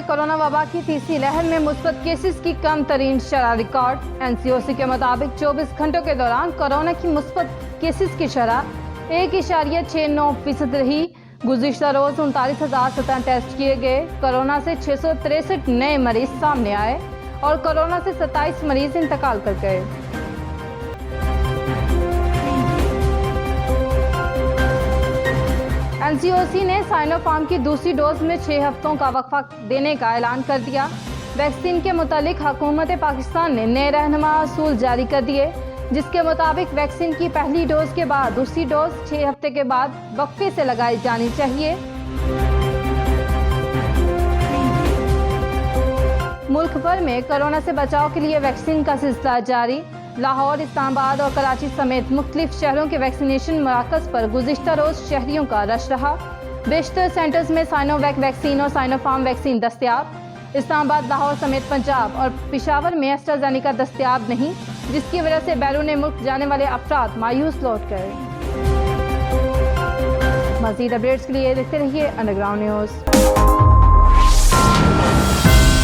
Corona वबा की तीसरी लहर में मुस्बत केसेस की कम तरीन शरह रिकॉर्ड। एनसीओसी के मुताबिक 24 घंटों के दौरान कोरोना की मुस्बत केसेस की शरह 1.69% रही। गुज़िश्ता रोज 39,017 टेस्ट किए गए। कोरोना से 663 नए मरीज सामने आए और कोरोना से 27 मरीज इंतकाल कर गए। एनसीओसी ने साइनोफार्म की दूसरी डोज में 6 हफ्तों का वक्फा देने का ऐलान कर दिया। वैक्सीन के मुतालिक हुकूमत पाकिस्तान ने नए रहनुमा असूल जारी कर दिए, जिसके मुताबिक वैक्सीन की पहली डोज के बाद दूसरी डोज 6 हफ्ते के बाद वक्फे से लगाई जानी चाहिए। मुल्क भर में कोरोना से बचाव के लिए वैक्सीन का सिलसिला जारी। लाहौर, इस्लामाबाद और कराची समेत मुख्तलिफ शहरों के वैक्सीनेशन मराकज़ पर गुज़िश्ता रोज शहरियों का रश रहा। बेशतर सेंटर्स में साइनोवैक वैक्सीन और साइनोफार्म वैक्सीन दस्तयाब। इस्लामाबाद, लाहौर समेत पंजाब और पेशावर में एस्ट्राजेनेका दस्तयाब नहीं, जिसकी वजह से बैरून मुल्क जाने वाले अफराद मायूस लौट गए। मज़ीद अपडेट्स के लिए देखते रहिए अंडरग्राउंड न्यूज़।